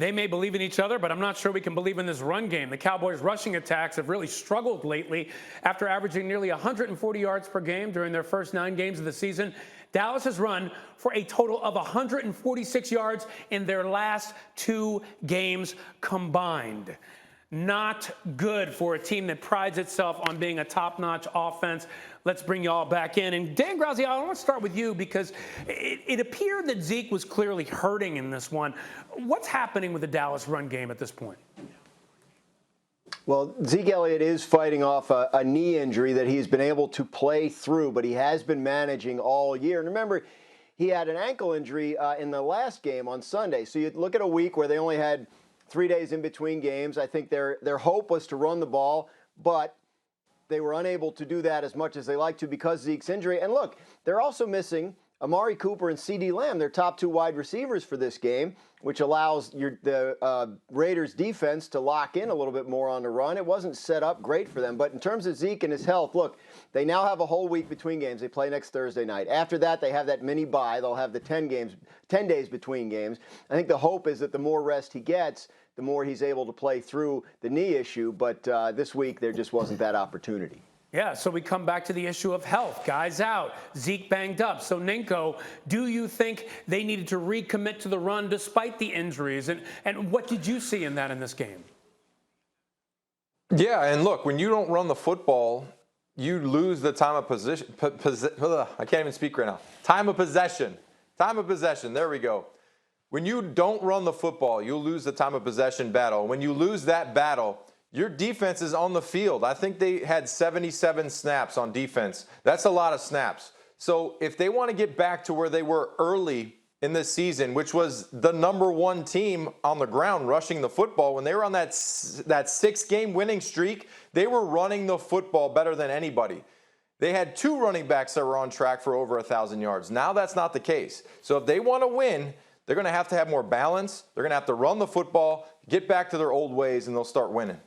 They may believe in each other, but I'm not sure we can believe in this run game. The Cowboys' rushing attacks have really struggled lately after averaging nearly 140 yards per game during their first 9 games of the season. Dallas has run for a total of 146 yards in their last 2 games combined. Not good for a team that prides itself on being a top-notch offense. Let's bring you all back in. And Dan Graziano, I want to start with you because it appeared that Zeke was clearly hurting in this one. What's happening with the Dallas run game at this point? Well, Zeke Elliott is fighting off a knee injury that he's been able to play through, but he has been managing all year. And remember, he had an ankle injury in the last game on Sunday. So you look at a week where they only had 3 days in between games. I think their hope was to run the ball, but they were unable to do that as much as they like to because of Zeke's injury. And look, they're also missing Amari Cooper and CeeDee Lamb, their top 2 wide receivers for this game, which allows the Raiders defense to lock in a little bit more on the run. It wasn't set up great for them. But in terms of Zeke and his health, look, they now have a whole week between games. They play next Thursday night. After that, they have that mini bye. They'll have the 10 days between games. I think the hope is that the more rest he gets, the more he's able to play through the knee issue. But this week, there just wasn't that opportunity. Yeah, so we come back to the issue of health. Guys out, Zeke banged up. So, Ninko, do you think they needed to recommit to the run despite the injuries? And what did you see in this game? Yeah, and look, when you don't run the football, you lose the time of position. I can't even speak right now. Time of possession. Time of possession. There we go. When you don't run the football, you'll lose the time of possession battle. When you lose that battle, your defense is on the field. I think they had 77 snaps on defense. That's a lot of snaps. So if they want to get back to where they were early in this season, which was the #1 team on the ground rushing the football, when they were on that 6-game winning streak, they were running the football better than anybody. They had 2 running backs that were on track for over 1,000 yards. Now that's not the case. So if they want to win, they're going to have more balance. They're going to have to run the football, get back to their old ways, and they'll start winning.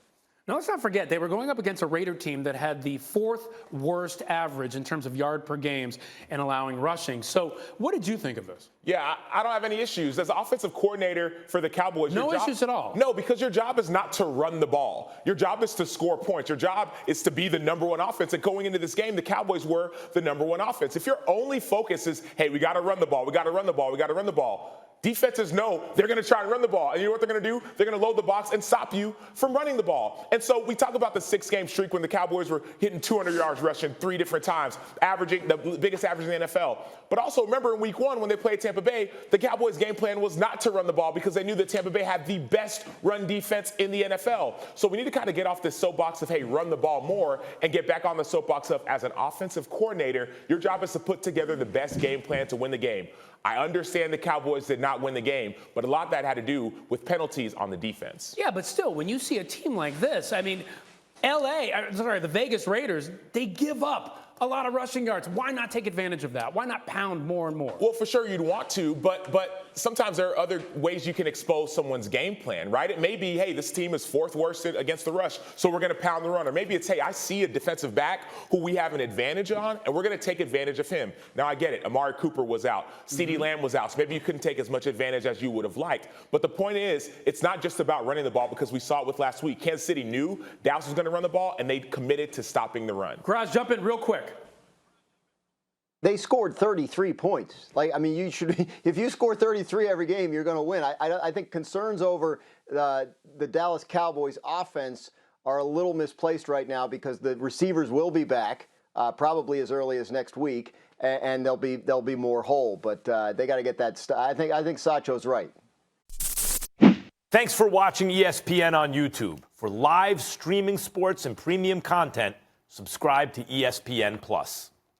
Now, let's not forget, they were going up against a Raider team that had the 4th worst average in terms of yard per games and allowing rushing. So what did you think of this? Yeah, I don't have any issues. As offensive coordinator for the Cowboys, no issues at all. No, because your job is not to run the ball. Your job is to score points. Your job is to be the #1 offense. And going into this game, the Cowboys were the #1 offense. If your only focus is, hey, we got to run the ball, we got to run the ball, we got to run the ball, defenses know they're going to try and run the ball. And you know what they're going to do? They're going to load the box and stop you from running the ball. And so we talk about the 6-game streak when the Cowboys were hitting 200 yards rushing 3 different times, averaging the biggest average in the NFL. But also remember in week 1 when they played Tampa Bay, the Cowboys' game plan was not to run the ball because they knew that Tampa Bay had the best run defense in the NFL. So we need to kind of get off this soapbox of, hey, run the ball more and get back on the soapbox of, as an offensive coordinator, your job is to put together the best game plan to win the game. I understand the Cowboys did not win the game, but a lot of that had to do with penalties on the defense. Yeah, but still, when you see a team like this, I mean, the Vegas Raiders, they give up a lot of rushing yards. Why not take advantage of that? Why not pound more and more? Well, for sure you'd want to, but sometimes there are other ways you can expose someone's game plan, right? It may be, hey, this team is 4th worst against the rush, so we're going to pound the run. Or maybe it's, hey, I see a defensive back who we have an advantage on, and we're going to take advantage of him. Now, I get it. Amari Cooper was out. CeeDee Lamb was out, so maybe you couldn't take as much advantage as you would have liked. But the point is, it's not just about running the ball because we saw it with last week. Kansas City knew Dallas was going to run the ball, and they committed to stopping the run. Graz, jump in real quick. They scored 33 points. You should, if you score 33 every game, you're going to win. I think concerns over the Dallas Cowboys offense are a little misplaced right now because the receivers will be back probably as early as next week, and they'll be more whole. But they got to get that. I think Sacho's right. Thanks for watching ESPN on YouTube. For live streaming sports and premium content, subscribe to ESPN+.